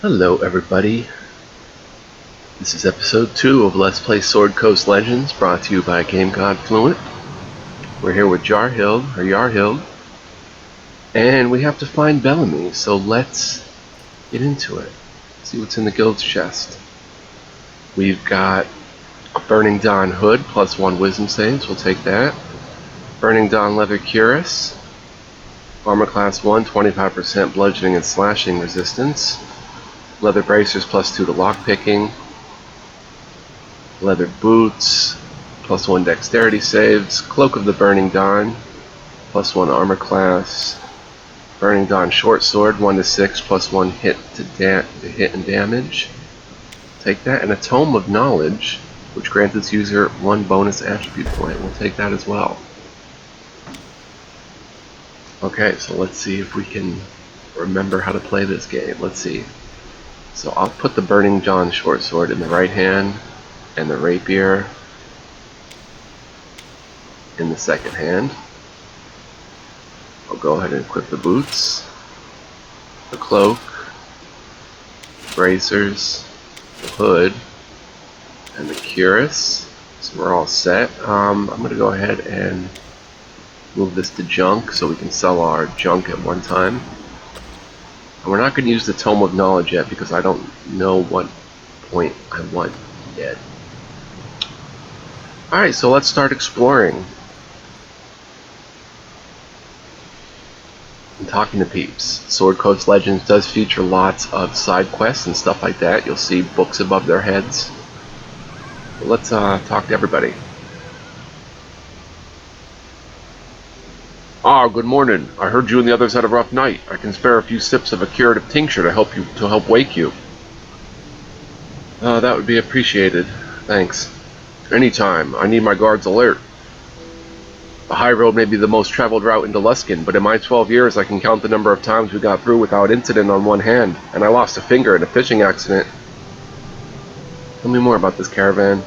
Hello everybody, this is episode 2 of Let's Play Sword Coast Legends, brought to you by Game God Fluent. We're here with Yarhild, and we have to find Belamy, so let's get into it. See what's in the guild's chest. We've got a Burning Dawn hood, plus 1 wisdom saves, we'll take that. Burning Dawn leather cuirass, armor class 1, 25% bludgeoning and slashing resistance. Leather bracers, plus 2 to lockpicking. Leather boots, plus 1 dexterity saves. Cloak of the Burning Dawn, plus 1 armor class. Burning Dawn short sword, 1 to 6, plus 1 hit to hit and damage. Take that. And a Tome of Knowledge, which grants its user 1 bonus attribute point. We'll take that as well. Okay, so let's see if we can remember how to play this game. Let's see. So I'll put the Burning Dawn short sword in the right hand, and the rapier in the second hand. I'll go ahead and equip the boots, the cloak, bracers, the hood, and the cuirass. So we're all set. I'm going to go ahead and move this to junk so we can sell our junk at one time. And we're not going to use the Tome of Knowledge yet because I don't know what point I want yet. Alright, so let's start exploring and talking to peeps. Sword Coast Legends does feature lots of side quests and stuff like that. You'll see books above their heads. But let's talk to everybody. Ah, good morning. I heard you and the others had a rough night. I can spare a few sips of a curative tincture to help wake you. That would be appreciated. Thanks. Anytime. I need my guards alert. The high road may be the most traveled route into Luskan, but in my 12 years I can count the number of times we got through without incident on one hand, and I lost a finger in a fishing accident. Tell me more about this caravan.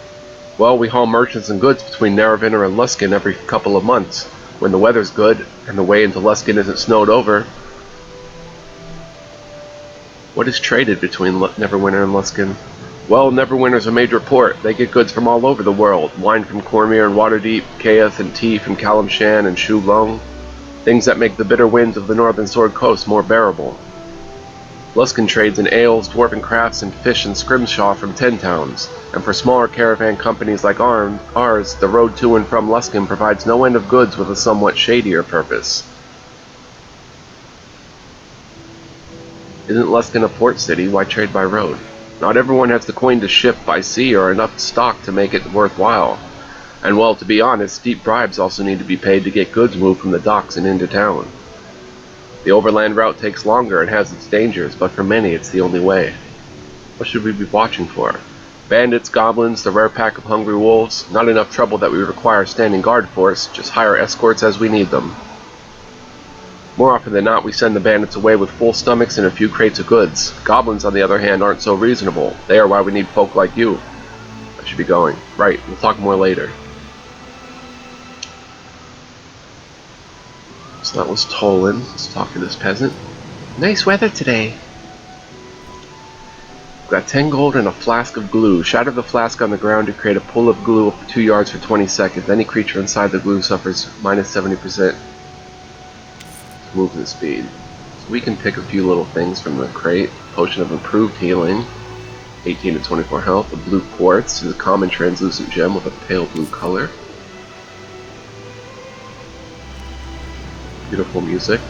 Well, we haul merchants and goods between Narravinner and Luskan every couple of months, when the weather's good and the way into Luskan isn't snowed over. What is traded between Neverwinter and Luskan? Well, Neverwinter's a major port. They get goods from all over the world. Wine from Cormyr and Waterdeep, Kaeth and tea from Kalimshan and Shu Long. Things that make the bitter winds of the northern Sword Coast more bearable. Luskan trades in ales, dwarven crafts, and fish and scrimshaw from 10 towns. And for smaller caravan companies like ours, the road to and from Luskan provides no end of goods with a somewhat shadier purpose. Isn't Luskan a port city? Why trade by road? Not everyone has the coin to ship by sea or enough stock to make it worthwhile. And well, to be honest, steep bribes also need to be paid to get goods moved from the docks and into town. The overland route takes longer and has its dangers, but for many it's the only way. What should we be watching for? Bandits, goblins, the rare pack of hungry wolves? Not enough trouble that we require standing guard force, just hire escorts as we need them. More often than not, we send the bandits away with full stomachs and a few crates of goods. Goblins, on the other hand, aren't so reasonable. They are why we need folk like you. I should be going. Right, we'll talk more later. So that was Tolan. Let's talk to this peasant. Nice weather today. Got 10 gold and a flask of glue. Shatter the flask on the ground to create a pool of glue of 2 yards for 20 seconds. Any creature inside the glue suffers minus 70% movement speed. So we can pick a few little things from the crate. Potion of improved healing, 18 to 24 health. A blue quartz is a common translucent gem with a pale blue color. Beautiful music,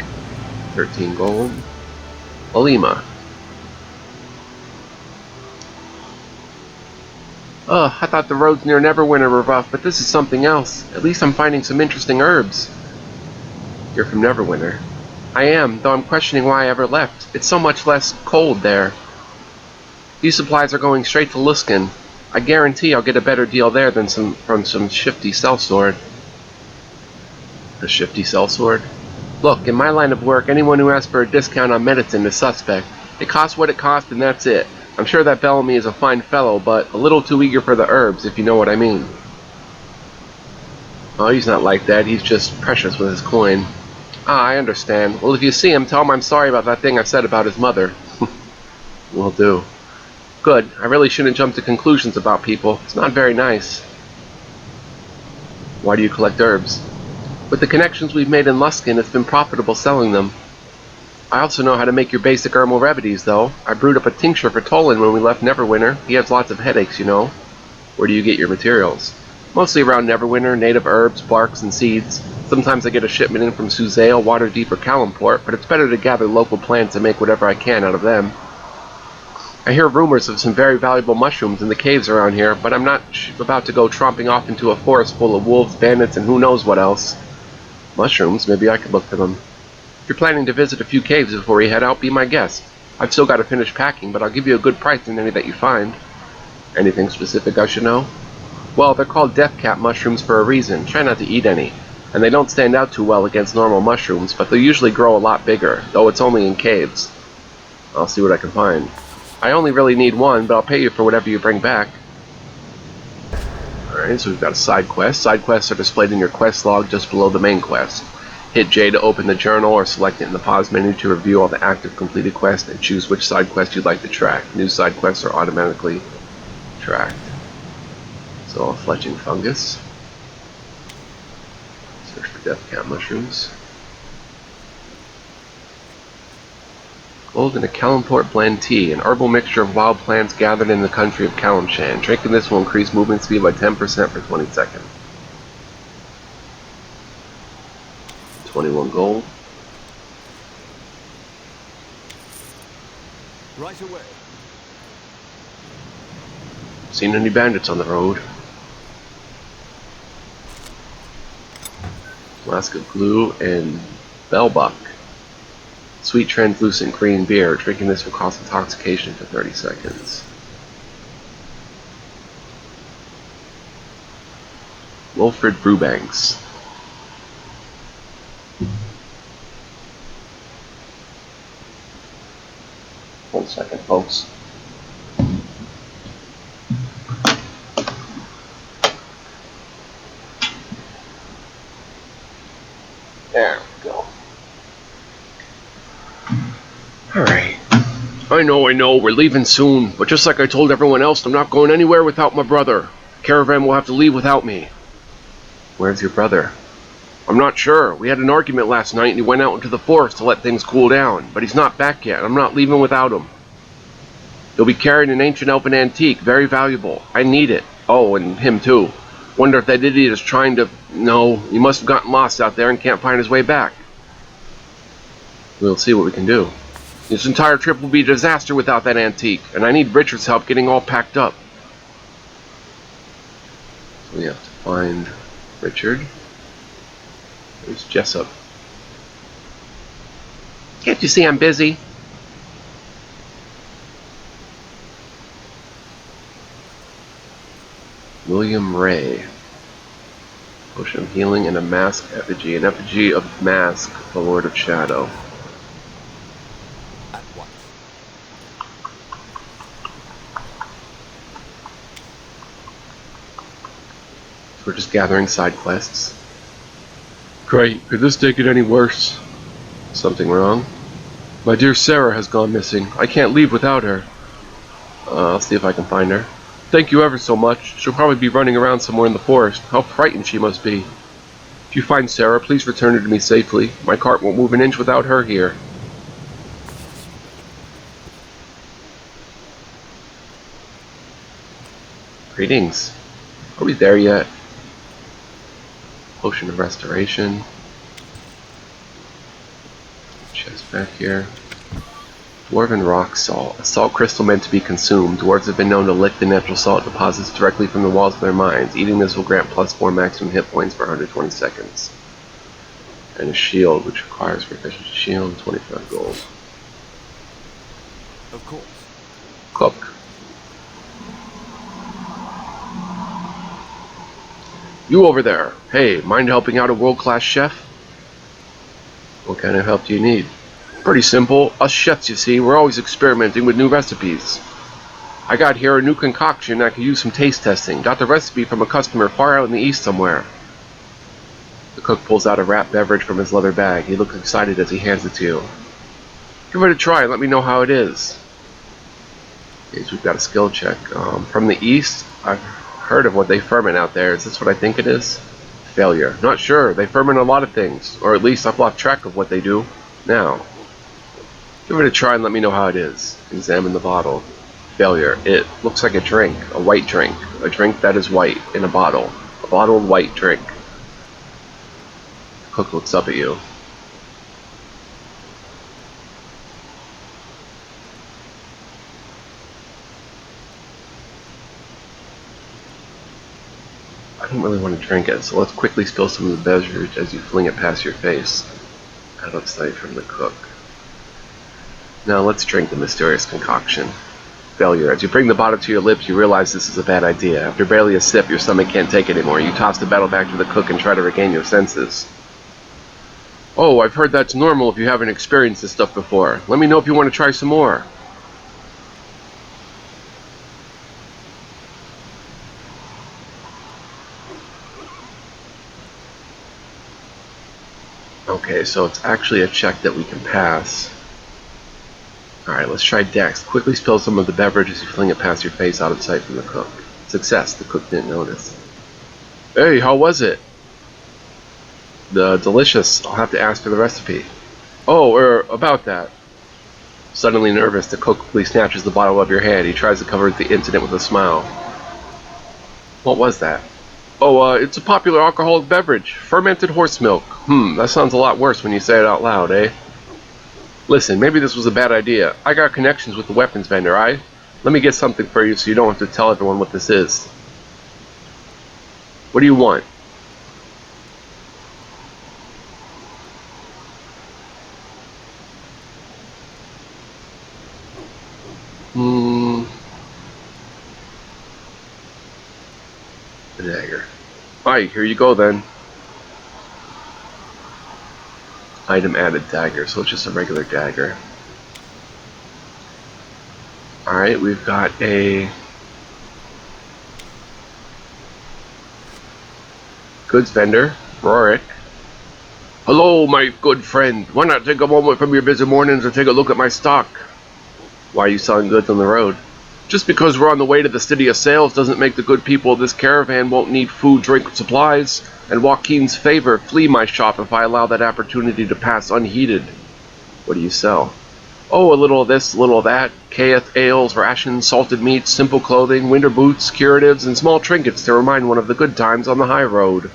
13 gold. Belamy. Ugh, I thought the roads near Neverwinter were rough, but this is something else. At least I'm finding some interesting herbs. You're from Neverwinter. I am, though I'm questioning why I ever left. It's so much less cold there. These supplies are going straight to Luskan. I guarantee I'll get a better deal there than from some shifty sellsword. A shifty sellsword? Look, in my line of work, anyone who asks for a discount on medicine is suspect. It costs what it costs and that's it. I'm sure that Belamy is a fine fellow, but a little too eager for the herbs, if you know what I mean. Oh, he's not like that. He's just precious with his coin. Ah, I understand. Well, if you see him, tell him I'm sorry about that thing I said about his mother. Will do. Good. I really shouldn't jump to conclusions about people. It's not very nice. Why do you collect herbs? With the connections we've made in Luskin, it's been profitable selling them. I also know how to make your basic herbal remedies, though. I brewed up a tincture for Tolan when we left Neverwinter. He has lots of headaches, you know. Where do you get your materials? Mostly around Neverwinter, native herbs, barks, and seeds. Sometimes I get a shipment in from Suzail, Waterdeep, or Calimport, but it's better to gather local plants and make whatever I can out of them. I hear rumors of some very valuable mushrooms in the caves around here, but I'm not about to go tromping off into a forest full of wolves, bandits, and who knows what else. Mushrooms? Maybe I could look for them. If you're planning to visit a few caves before we head out, be my guest. I've still got to finish packing, but I'll give you a good price in any that you find. Anything specific I should know? Well, they're called death cap mushrooms for a reason. Try not to eat any. And they don't stand out too well against normal mushrooms, but they usually grow a lot bigger, though it's only in caves. I'll see what I can find. I only really need one, but I'll pay you for whatever you bring back. Alright, so we've got a side quest. Side quests are displayed in your quest log just below the main quest. Hit J to open the journal, or select it in the pause menu to review all the active completed quests and choose which side quest you'd like to track. New side quests are automatically tracked. So, a fletching fungus. Search for death cap mushrooms. Gold in a Calimport blend tea, an herbal mixture of wild plants gathered in the country of Kalimshan. Drinking this will increase movement speed by 10% for 20 seconds. 21 gold. Right away. Seen any bandits on the road? Flask of glue and Bellbuck. Sweet translucent green beer. Drinking this will cause intoxication for 30 seconds. Wilfred Brewbanks. Hold a second, folks. There we go. Alright. I know, we're leaving soon, but just like I told everyone else, I'm not going anywhere without my brother. The caravan will have to leave without me. Where's your brother? I'm not sure. We had an argument last night and he went out into the forest to let things cool down, but he's not back yet. I'm not leaving without him. He'll be carrying an ancient elven antique, very valuable. I need it. Oh, and him too. Wonder if that idiot is trying to... No, he must have gotten lost out there and can't find his way back. We'll see what we can do. This entire trip will be a disaster without that antique, and I need Richard's help getting all packed up. So we have to find Richard. There's Jessup. Can't you see I'm busy? William Ray. Potion of healing and a mask effigy. An effigy of Mask, the Lord of Shadow. At once. So we're just gathering side quests. Great. Could this day get any worse? Something wrong? My dear Sarah has gone missing. I can't leave without her. I'll see if I can find her. Thank you ever so much. She'll probably be running around somewhere in the forest. How frightened she must be. If you find Sarah, please return her to me safely. My cart won't move an inch without her here. Greetings. Are we there yet? Potion of Restoration. Chest back here. Dwarven Rock Salt. A salt crystal meant to be consumed. Dwarves have been known to lick the natural salt deposits directly from the walls of their mines. Eating this will grant +4 maximum hit points for 120 seconds. And a shield, which requires proficiency shield, 25 gold. Of course. Cook. You over there. Hey, mind helping out a world-class chef? What kind of help do you need? Pretty simple. Us chefs, you see, we're always experimenting with new recipes. I got here a new concoction I could use some taste testing. Got the recipe from a customer far out in the east somewhere. The cook pulls out a wrapped beverage from his leather bag. He looks excited as he hands it to you. Give it a try and let me know how it is. Okay, so we've got a skill check. From the east, I've heard of what they ferment out there. Is this what I think it is? Failure. Not sure. They ferment a lot of things, or at least I've lost track of what they do. Now, give it a try and let me know how it is. Examine the bottle. Failure. It looks like a drink, a white drink. A drink that is white in a bottle. A bottled white drink. The cook looks up at you. I don't really want to drink it, so let's quickly spill some of the beverage as you fling it past your face. Out of sight from the cook. Now let's drink the mysterious concoction. Failure. As you bring the bottle to your lips, you realize this is a bad idea. After barely a sip, your stomach can't take it anymore. You toss the bottle back to the cook and try to regain your senses. Oh, I've heard that's normal if you haven't experienced this stuff before. Let me know if you want to try some more. Okay, so it's actually a check that we can pass. Alright, let's try Dex. Quickly spill some of the beverage as you fling it past your face out of sight from the cook. Success. The cook didn't notice. Hey, how was it? Delicious. I'll have to ask for the recipe. Oh, about that. Suddenly nervous, the cook quickly snatches the bottle out of your hand. He tries to cover the incident with a smile. What was that? Oh, it's a popular alcoholic beverage. Fermented horse milk. That sounds a lot worse when you say it out loud, eh? Listen, maybe this was a bad idea. I got connections with the weapons vendor, Let me get something for you so you don't have to tell everyone what this is. What do you want? A dagger. Alright, here you go then. Item added dagger, so it's just a regular dagger. Alright, we've got a goods vendor, Rorik. Hello, my good friend. Why not take a moment from your busy mornings and take a look at my stock? Why are you selling goods on the road? Just because we're on the way to the city of sales doesn't make the good people of this caravan won't need food, drink, supplies, and Joaquin's favor flee my shop if I allow that opportunity to pass unheeded. What do you sell? Oh, a little of this, a little of that. Kayeth ales, rations, salted meats, simple clothing, winter boots, curatives, and small trinkets to remind one of the good times on the high road.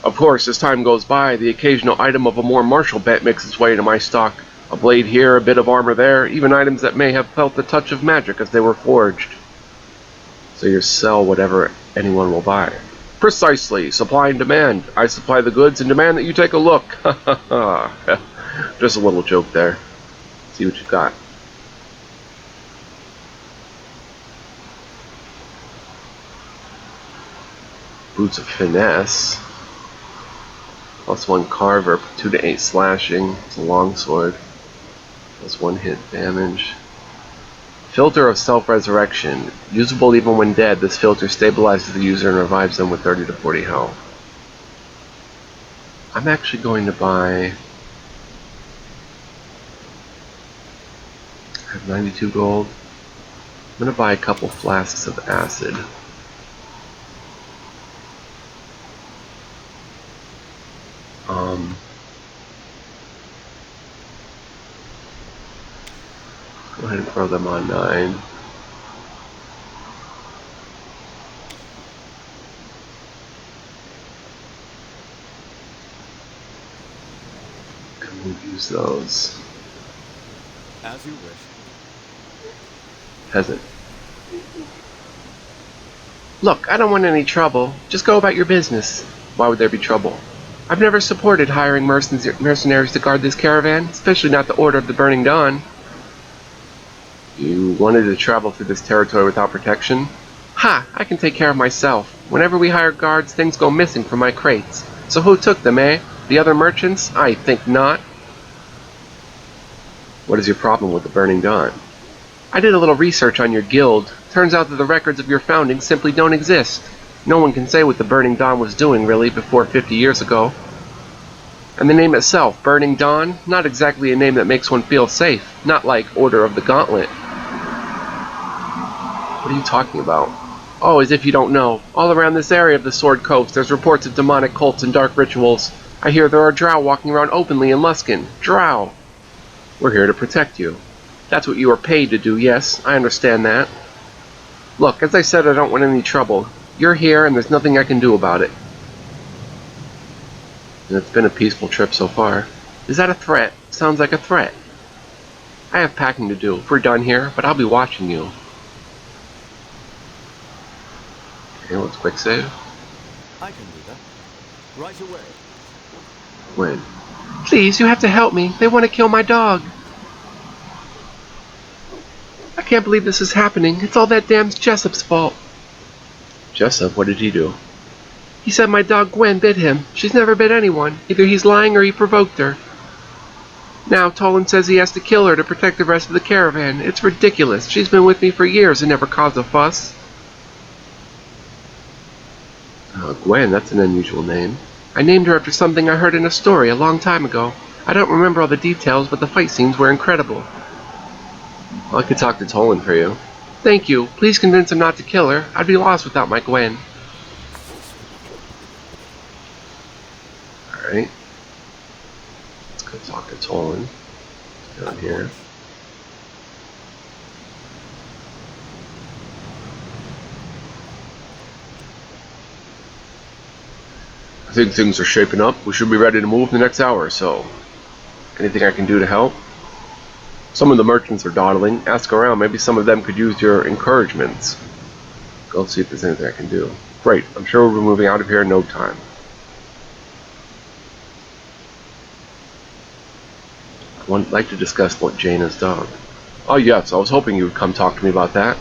Of course, as time goes by, the occasional item of a more martial bent makes its way into my stock. A blade here, a bit of armor there, even items that may have felt the touch of magic as they were forged. So you sell whatever anyone will buy. Precisely. Supply and demand. I supply the goods and demand that you take a look. Ha ha ha. Just a little joke there. See what you got. Boots of Finesse. +1 carver, 2 to 8 slashing. It's a longsword. +1 hit damage. Filter of Self-Resurrection. Usable even when dead, this filter stabilizes the user and revives them with 30 to 40 health. I'm actually going to buy... I have 92 gold. I'm going to buy a couple flasks of acid. Go ahead and throw them on 9. And we'll use those. As you wish. Peasant. Look, I don't want any trouble. Just go about your business. Why would there be trouble? I've never supported hiring mercenaries to guard this caravan, especially not the Order of the Burning Dawn. You wanted to travel through this territory without protection? Ha! I can take care of myself. Whenever we hire guards, things go missing from my crates. So who took them, eh? The other merchants? I think not. What is your problem with the Burning Dawn? I did a little research on your guild. Turns out that the records of your founding simply don't exist. No one can say what the Burning Dawn was doing, really, before 50 years ago. And the name itself, Burning Dawn, not exactly a name that makes one feel safe. Not like Order of the Gauntlet. What are you talking about? Oh, as if you don't know. All around this area of the Sword Coast, there's reports of demonic cults and dark rituals. I hear there are drow walking around openly in Luskan. Drow! We're here to protect you. That's what you are paid to do, yes, I understand that. Look, as I said, I don't want any trouble. You're here, and there's nothing I can do about it. And it's been a peaceful trip so far. Is that a threat? Sounds like a threat. I have packing to do. We're done here, but I'll be watching you. Okay, let's quick save. I can do that. Right away. When? Please, you have to help me. They want to kill my dog. I can't believe this is happening. It's all that damn Jessup's fault. Jessup? What did he do? He said my dog Gwen bit him. She's never bit anyone. Either he's lying or he provoked her. Now Tolan says he has to kill her to protect the rest of the caravan. It's ridiculous. She's been with me for years and never caused a fuss. Gwen, that's an unusual name. I named her after something I heard in a story a long time ago. I don't remember all the details, but the fight scenes were incredible. Well, I could talk to Tolan for you. Thank you. Please convince him not to kill her. I'd be lost without my Gwen. Alright. Let's go talk to Tolan. Down here. I think things are shaping up. We should be ready to move in the next hour or so. Anything I can do to help? Some of the merchants are dawdling. Ask around. Maybe some of them could use your encouragements. Go see if there's anything I can do. Great. I'm sure we'll be moving out of here in no time. I would like to discuss what Jaina's dog. Oh yes, I was hoping you would come talk to me about that.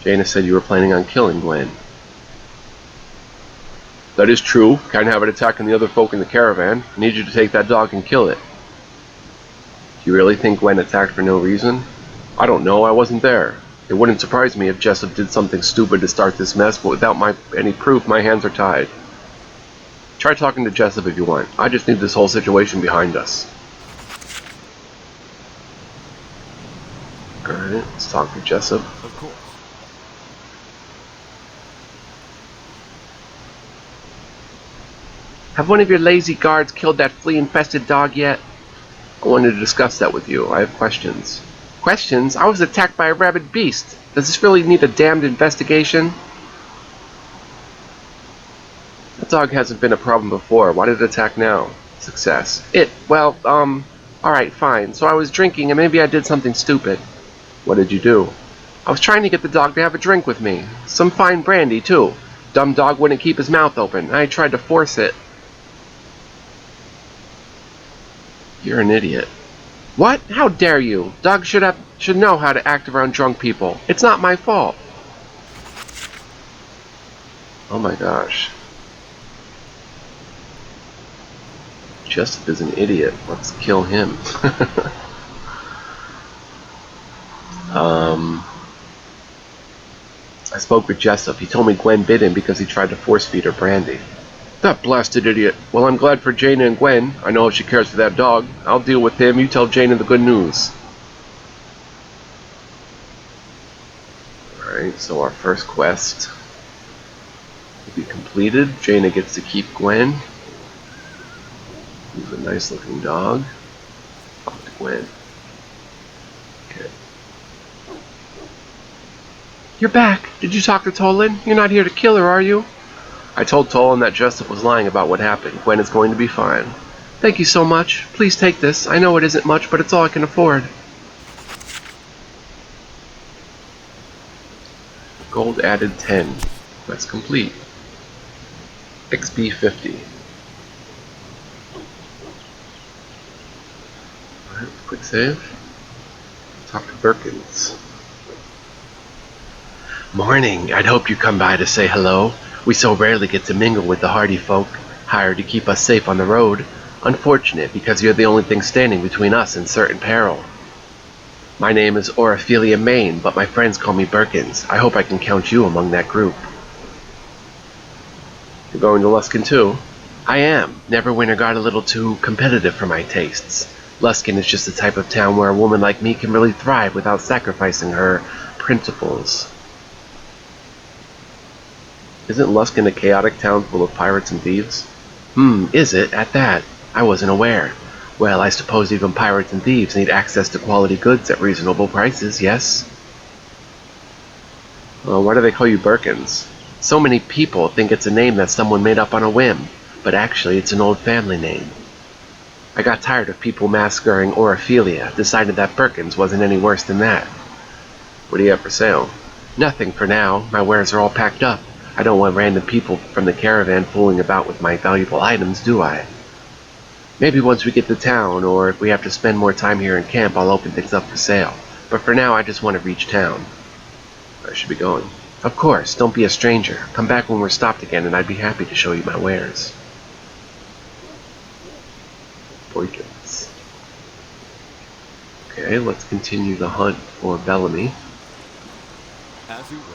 Jaina said you were planning on killing Gwen. That is true. Can't have it attacking the other folk in the caravan. I need you to take that dog and kill it. Do you really think Gwen attacked for no reason? I don't know. I wasn't there. It wouldn't surprise me if Jessup did something stupid to start this mess, but without any proof, my hands are tied. Try talking to Jessup if you want. I just need this whole situation behind us. Alright, let's talk to Jessup. Of course. Have one of your lazy guards killed that flea-infested dog yet? I wanted to discuss that with you. I have questions. Questions? I was attacked by a rabid beast. Does this really need a damned investigation? That dog hasn't been a problem before. Why did it attack now? Success. Alright, fine. So I was drinking and maybe I did something stupid. What did you do? I was trying to get the dog to have a drink with me. Some fine brandy, too. Dumb dog wouldn't keep his mouth open. I tried to force it. You're an idiot. What? How dare you? Dogs should know how to act around drunk people. It's not my fault. Oh my gosh. Jessup is an idiot. Let's kill him. I spoke with Jessup. He told me Gwen bit him because he tried to force feed her brandy. That blasted idiot. Well, I'm glad for Jaina and Gwen. I know if she cares for that dog. I'll deal with him. You tell Jaina the good news. Alright, so our first quest will be completed. Jaina gets to keep Gwen. He's a nice looking dog. Talk to Gwen. Okay. You're back. Did you talk to Tolan? You're not here to kill her, are you? I told Tolan that Jessup was lying about what happened. Gwen is going to be fine. Thank you so much. Please take this. I know it isn't much, but it's all I can afford. Gold added 10. That's complete. XP 50. Alright, quick save. Talk to Birkins. Morning. I'd hope you'd come by to say hello. We so rarely get to mingle with the hardy folk, hired to keep us safe on the road. Unfortunate, because you're the only thing standing between us and certain peril. My name is Oraphelia Main, but my friends call me Birkins. I hope I can count you among that group. You're going to Luskan too? I am. Neverwinter got a little too competitive for my tastes. Luskan is just the type of town where a woman like me can really thrive without sacrificing her principles. Isn't Luskan a chaotic town full of pirates and thieves? Is it? At that? I wasn't aware. Well, I suppose even pirates and thieves need access to quality goods at reasonable prices, yes? Why do they call you Birkins? So many people think it's a name that someone made up on a whim, but actually it's an old family name. I got tired of people massacring Orophelia, decided that Birkins wasn't any worse than that. What do you have for sale? Nothing for now. My wares are all packed up. I don't want random people from the caravan fooling about with my valuable items, do I? Maybe once we get to town, or if we have to spend more time here in camp, I'll open things up for sale. But for now, I just want to reach town. I should be going. Of course, don't be a stranger. Come back when we're stopped again, and I'd be happy to show you my wares. Boykins. Okay, let's continue the hunt for Belamy. As you wish.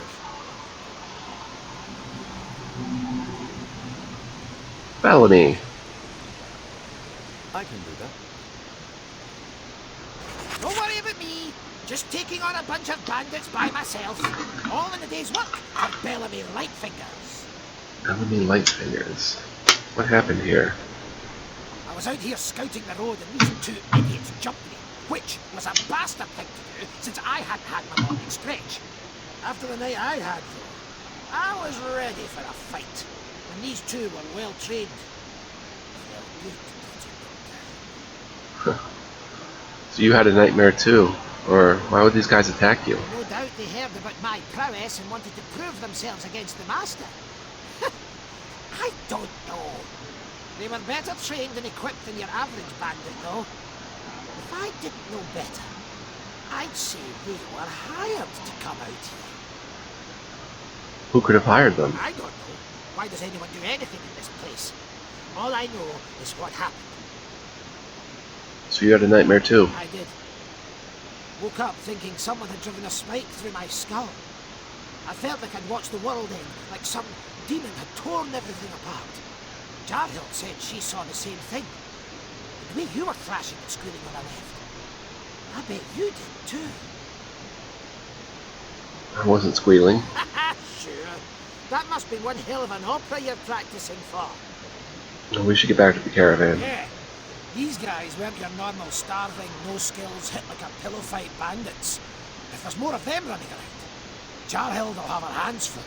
Belamy! I can do that. Don't worry about me. Just taking on a bunch of bandits by myself. All in a day's work for Belamy Lightfingers. Belamy Lightfingers. What happened here? I was out here scouting the road and these two idiots jumped me, which was a bastard thing to do since I hadn't had my morning stretch. After the night I had, though, I was ready for a fight. And these two were well trained. Felt good to put them down. So you had a nightmare too? Or why would these guys attack you? No doubt they heard about my prowess and wanted to prove themselves against the master. I don't know. They were better trained and equipped than your average bandit, though. If I didn't know better, I'd say they were hired to come out here. Who could have hired them? I don't know. Why does anyone do anything in this place? All I know is what happened. So you had a nightmare too? I did. Woke up thinking someone had driven a spike through my skull. I felt like I'd watched the world end, like some demon had torn everything apart. Jarhild said she saw the same thing. The way you were thrashing and squealing when I left. I bet you did too. I wasn't squealing. Sure. That must be one hell of an opera you're practicing for. We should get back to the caravan. Yeah. These guys weren't your normal starving, no skills, hit like a pillow fight bandits. If there's more of them running around, Jarhild will have her hands full.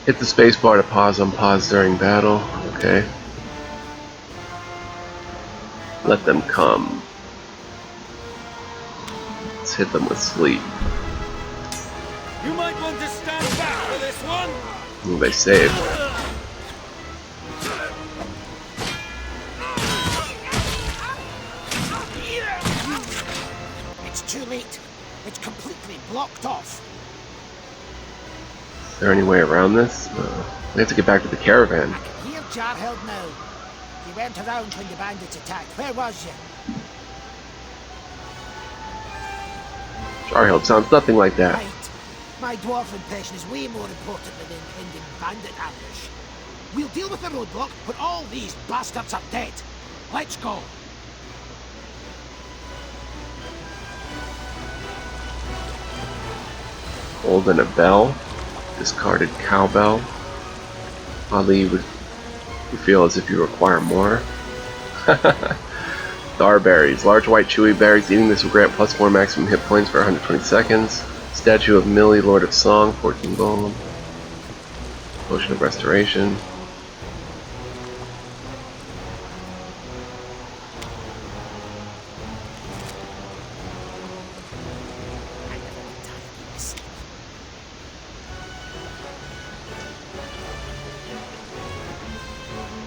Hit the spacebar to pause on pause during battle. Okay. Let them come. Let's hit them with sleep. You might want to stand back for this one. Ooh, they saved. It's too late. It's completely blocked off. Is there any way around this? We have to get back to the caravan. I can hear Jarhild now. You went around when the bandits attacked. Where was you? Jarhild sounds nothing like that. Right. My dwarf impression is way more important than the impending bandit ambush. We'll deal with the roadblock when all these bastards are dead. Let's go. Golden a bell. Discarded cowbell. Oddly, you feel as if you require more. Darberries. Large white chewy berries. Eating this will grant +4 maximum hit points for 120 seconds. Statue of Millie, Lord of Song, 14 gold. Potion of Restoration.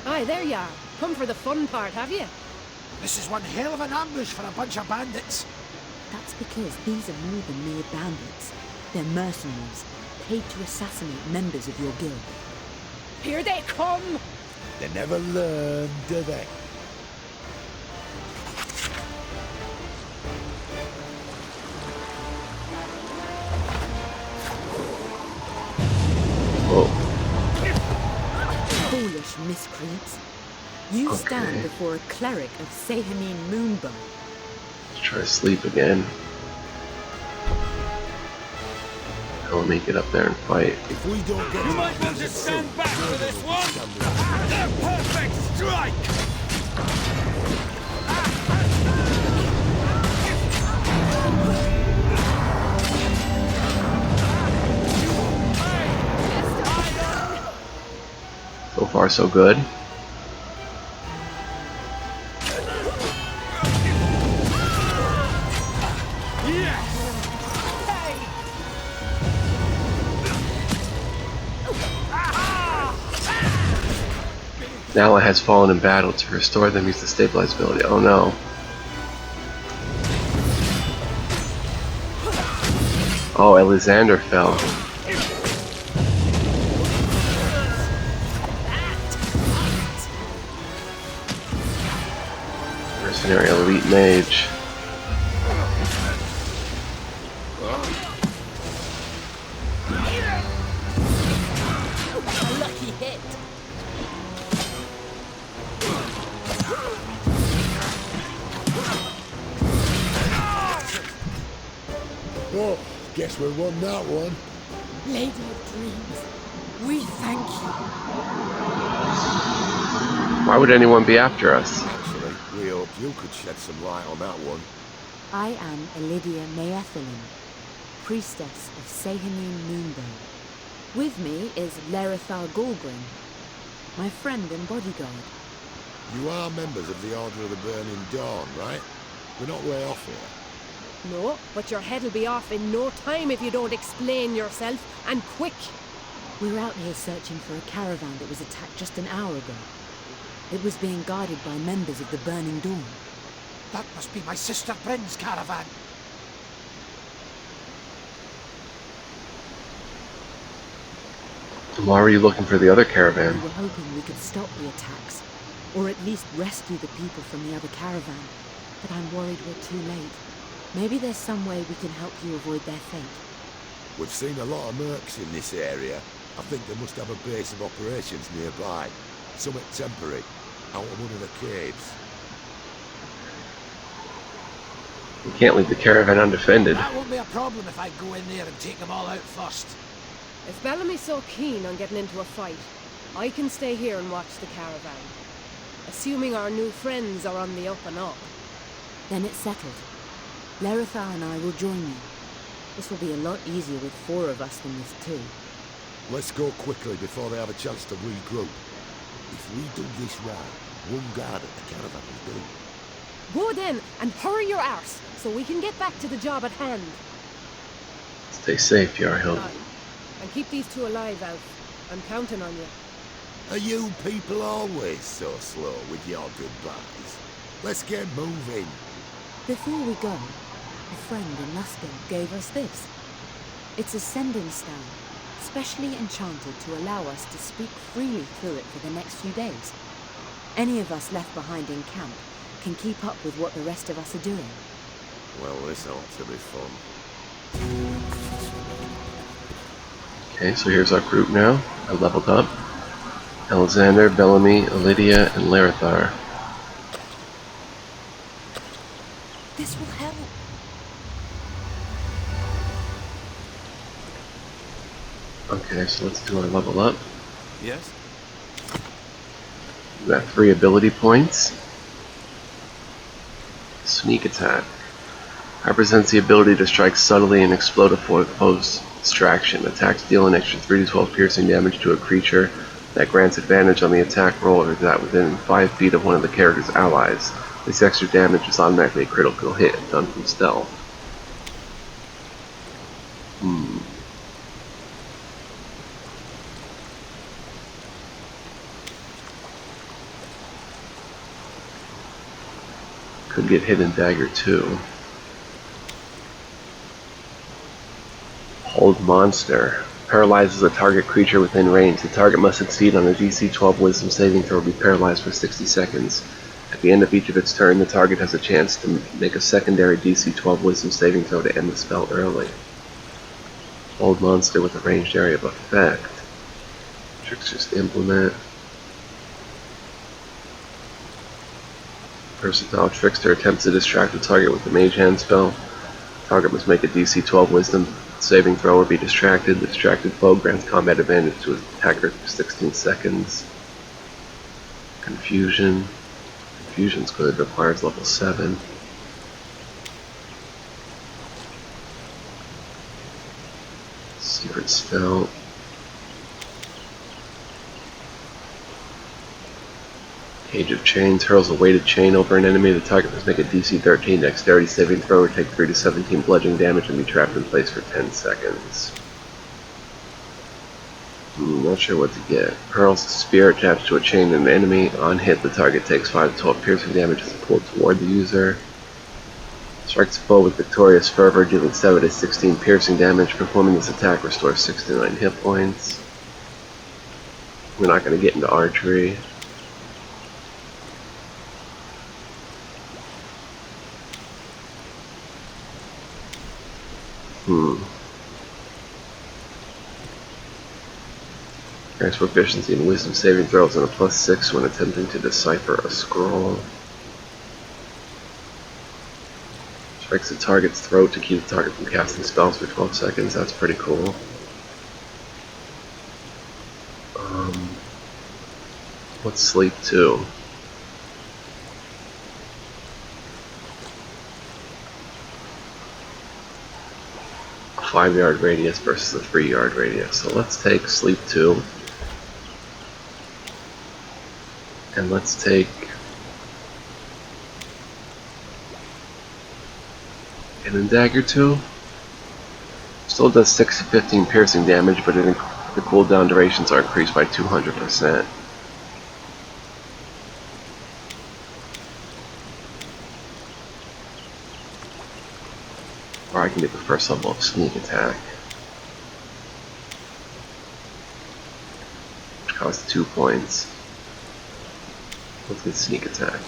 Aye, there you are. Come for the fun part, have you? This is one hell of an ambush for a bunch of bandits. That's because these are more than mere bandits. They're mercenaries, paid to assassinate members of your guild. Here they come! They never learn, do they? Whoa. miscreants. You stand Okay. before a cleric of Sehanine Moonbow. Let's try to sleep again. Belamy, get up there and fight. If we don't get You to might the want to desert stand soon, back for Durgan this will be one! standing The perfect strike! So far, so good. Nala has fallen in battle. To restore them, use the stabilize ability. Oh no. Oh, Alexander fell. Mercenary elite mage. A lucky hit. Oh, guess we won that one. Lady of Dreams, we thank you. Why would anyone be after us? Actually, we hoped you could shed some light on that one. I am Elidia Maethelin, priestess of Sehanine Moonbow. With me is Lerithar Gorgrin, my friend and bodyguard. You are members of the Order of the Burning Dawn, right? We're not way off here. No, but your head'll be off in no time if you don't explain yourself, and quick. We're out here searching for a caravan that was attacked just an hour ago. It was being guarded by members of the Burning Dawn. That must be my sister Bryn's caravan. Why were you looking for the other We caravan? were hoping we could stop the attacks, or at least rescue the people from the other caravan, but I'm worried we're too late. Maybe there's some way we can help you avoid their fate. We've seen a lot of mercs in this area. I think they must have a base of operations nearby. Somewhat temporary, out of one of the caves. We can't leave the caravan undefended. That won't be a problem if I go in there and take them all out first. If Belamy's so keen on getting into a fight, I can stay here and watch the caravan. Assuming our new friends are on the up and up. Then it's settled. Lerithar and I will join you. This will be a lot easier with 4 of us than with 2. Let's go quickly before they have a chance to regroup. If we do this right, one guard at the caravan will do. Go then, and hurry your arse, so we can get back to the job at hand. Stay safe, Yarhild. Aye. And keep these 2 alive, Alf. I'm counting on you. Are you people always so slow with your goodbyes? Let's get moving. Before we go, a friend in Luskin gave us this. It's a sending stone, specially enchanted to allow us to speak freely through it for the next few days. Any of us left behind in camp can keep up with what the rest of us are doing. Well, this ought to be fun. Okay, so here's our group now. I leveled up. Alexander, Belamy, Elidia, and Lerithar. This will help. Okay, so let's do our level up. Yes? We got 3 ability points. Sneak attack. Represents the ability to strike subtly and explode a foe's distraction. Attacks deal an extra 3 to 12 piercing damage to a creature that grants advantage on the attack roll or that within 5 feet of one of the character's allies. This extra damage is automatically a critical hit done from stealth. Could get hidden dagger too. Hold monster. Paralyzes a target creature within range. The target must succeed on a DC 12 wisdom saving throw or be paralyzed for 60 seconds. At the end of each of its turn, the target has a chance to make a secondary DC 12 wisdom saving throw to end the spell early. Hold monster with a ranged area of effect. Trickster's implement. Versatile Trickster attempts to distract the target with the Mage Hand spell. Target must make a DC 12 Wisdom saving throw or be distracted. The distracted foe grants combat advantage to his attacker for 16 seconds. Confusion. Confusion's good, requires level 7. Secret spell. Cage of Chains hurls a weighted chain over an enemy. The target must make a DC 13 dexterity saving throw or take 3 to 17 bludgeoning damage and be trapped in place for 10 seconds. Not sure what to get. Hurls a spear attached to a chain in an enemy. On hit, the target takes 5 to 12 piercing damage as pulled toward the user. Strikes a foe with Victorious Fervor, dealing 7 to 16 piercing damage. Performing this attack restores 6 to 9 hit points. We're not going to get into archery. Grants proficiency in wisdom saving throws and a +6 when attempting to decipher a scroll. Strikes the target's throat to keep the target from casting spells for 12 seconds. That's pretty cool. What's Sleep 2? A 5-yard radius versus a 3-yard radius. So let's take Sleep 2. And let's take and then Dagger 2. Still does 6 to 15 piercing damage, but the cooldown durations are increased by 200%. Or I can get the first level of Sneak Attack, which costs 2 points. Let's get Sneak Attack.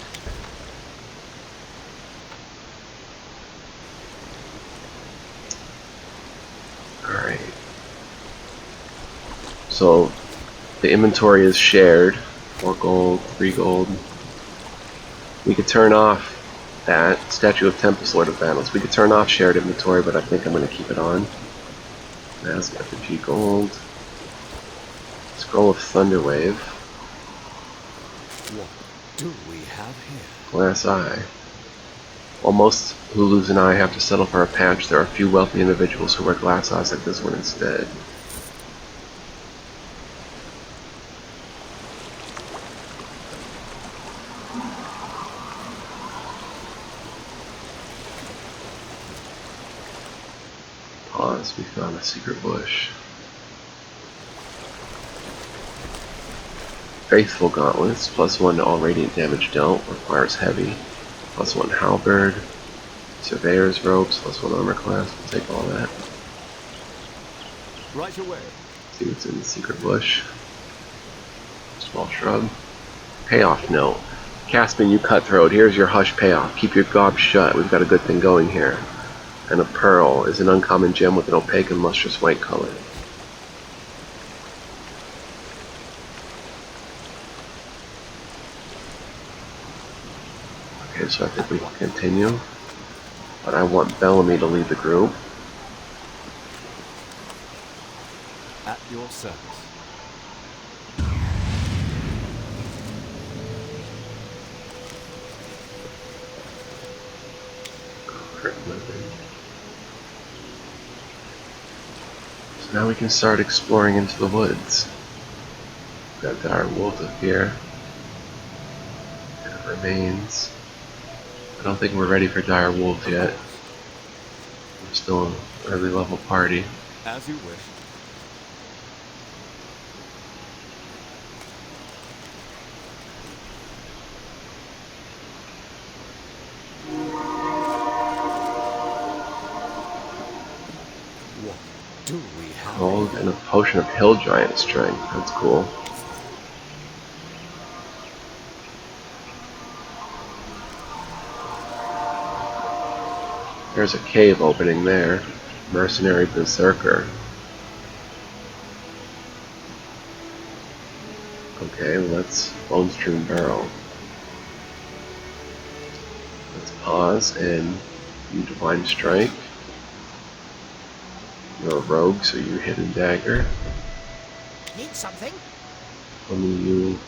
Alright. So, the inventory is shared. 4 gold, 3 gold. We could turn off that. Statue of Tempest, Lord of Battles. We could turn off shared inventory, but I think I'm going to keep it on. Mask, effigy, gold. Scroll of Thunderwave. What do we have here? Glass Eye. While most who lose an eye have to settle for a patch, there are a few wealthy individuals who wear glass eyes like this one instead. Pause, we found a secret bush. Faithful Gauntlets, +1 to all radiant damage dealt, requires heavy. +1 halberd. Surveyor's Robes, +1 armor class, we'll take all that. Right away. See what's in the secret bush. Small shrub. Payoff note. Caspian, you cutthroat, here's your hush payoff. Keep your gob shut, we've got a good thing going here. And a pearl is an uncommon gem with an opaque and lustrous white color. Okay, so I think we can continue. But I want Belamy to lead the group. At your service. So now we can start exploring into the woods. We've got Dire Wolf up here. And it remains. I don't think we're ready for Dire Wolves yet. We're still an early level party. As you wish. What do we have Gold here? and a potion of Hill Giant Strength. That's cool. There's a cave opening there. Mercenary Berserker. Okay, let's Bone Strewn Barrel. pause and you Divine Strike. You're a rogue, so you Hidden Dagger. Need something? Only you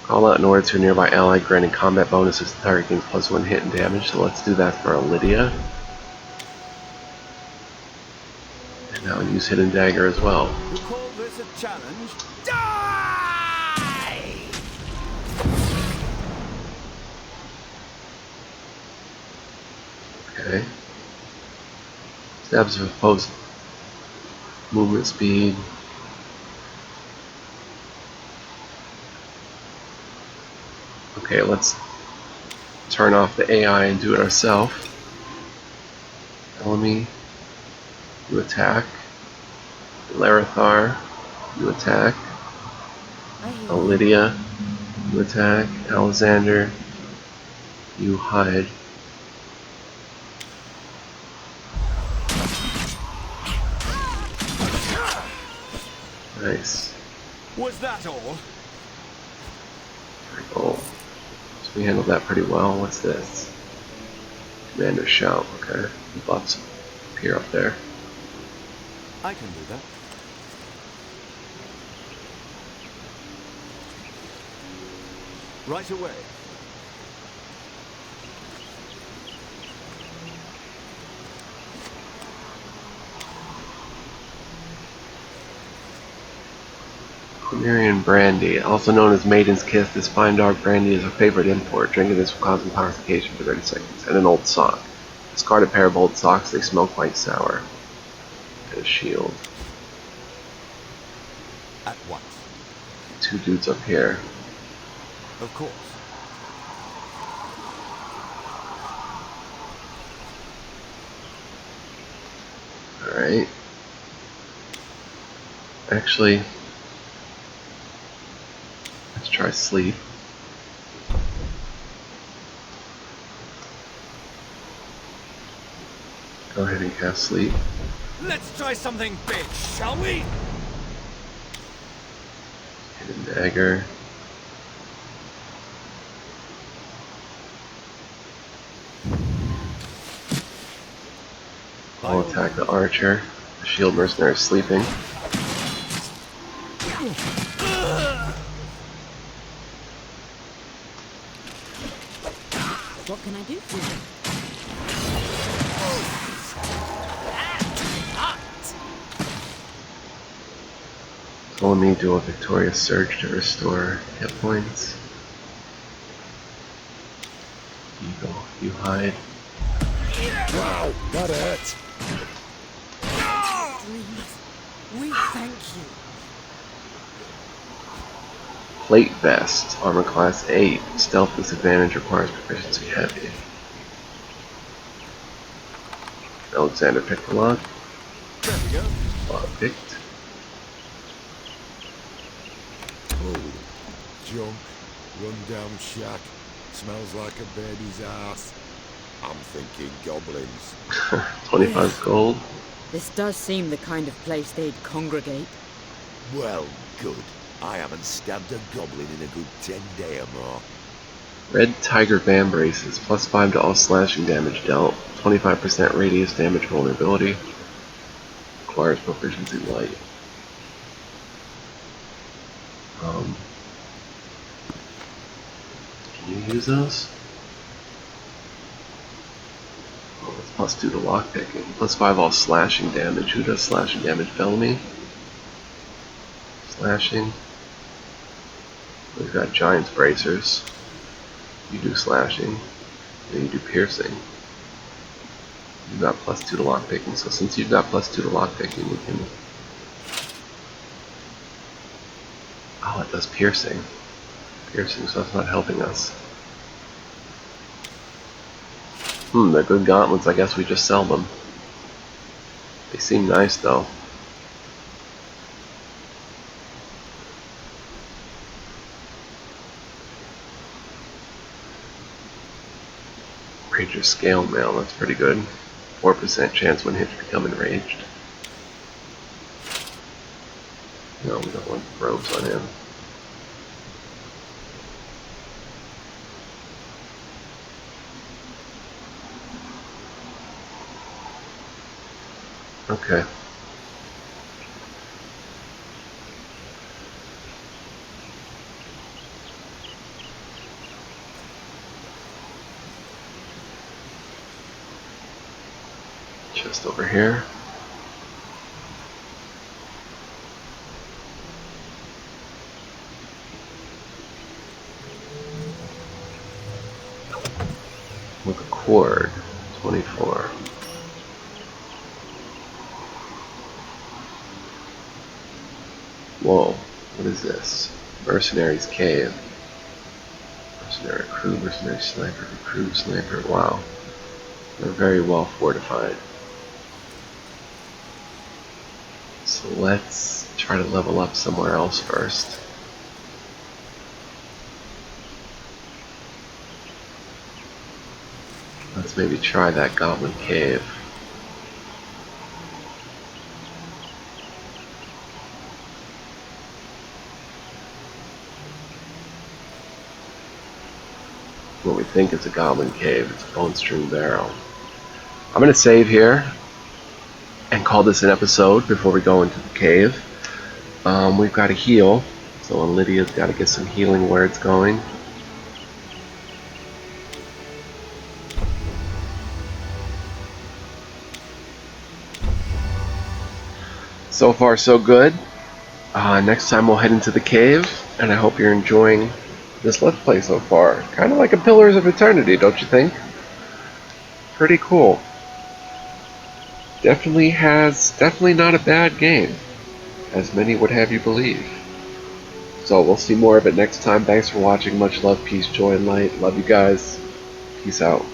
call out in order to a nearby ally, granting combat bonuses to target gains +1 hit and damage. So let's do that for Lydia. And I'll use Hidden Dagger as well. You call this a challenge? Die! Okay. Stabs with post movement speed. Okay, let's turn off the AI and do it ourselves. Belamy, you attack. Larethar, you attack. I hear you. Lydia, you attack. Alexander, you hide. Nice. Was that all? Very cool. So we handled that pretty well. What's this? Commander Shout. Okay. The buffs appear up there. I can do that. Right away. Quimerian Brandy, also known as Maiden's Kiss, this fine dark brandy is a favorite import. Drinking this will cause intoxication for 30 seconds. And an old sock. Discard a pair of old socks, they smell quite sour. And a shield. At once. Two dudes up here. Of course. Alright. Actually, let's try sleep. Go ahead and cast sleep. Let's try something big, shall we? Hidden Dagger. I'll attack the archer. The shield mercenary is sleeping. What can I do for you? Belamy, do a victorious surge to restore hit points. Eagle, you hide. Wow, that hurt. Please. We thank you. Plate Vest, armor class 8. Stealth disadvantage requires proficiency heavy. Alexander picked the lock. There we go. Lock picked. Oh, junk, run-down shack, smells like a baby's ass. I'm thinking goblins. 25 gold. This does seem the kind of place they'd congregate. Well, good. I haven't stabbed a goblin in a good 10 days or more. Red Tiger Band Braces, +5 to all slashing damage dealt. 25% radius damage vulnerability. Requires proficiency light. Can you use those? Oh, it's +2 to lockpicking. +5 all slashing damage. Who does slashing damage? Belamy? Slashing. We've got Giant's Bracers. You do slashing. Then you do piercing. You've got +2 to lockpicking. So since you've got +2 to lockpicking, we can. Oh, it does piercing. Piercing, so that's not helping us. They're good gauntlets. I guess we just sell them. They seem nice though. Ranger Scale Mail, that's pretty good. 4% chance when hit to become enraged. No, we don't want robes on him. Okay. Just over here. With a cord. 24. Whoa. What is this? Mercenary's Cave. Mercenary crew, mercenary sniper, crew sniper. Wow. They're very well fortified. So let's try to level up somewhere else first. Let's maybe try that goblin cave. What we think is a goblin cave. It's a bone strewn barrel. I'm going to save here and call this an episode before we go into the cave. We've got to heal, so Lydia's got to get some healing words going. So far so good. Next time we'll head into the cave, and I hope you're enjoying this Let's Play so far. Kind of like a Pillars of Eternity, don't you think? Pretty cool. Definitely not a bad game, as many would have you believe. So we'll see more of it next time. Thanks for watching. Much love, peace, joy, and light. Love you guys. Peace out.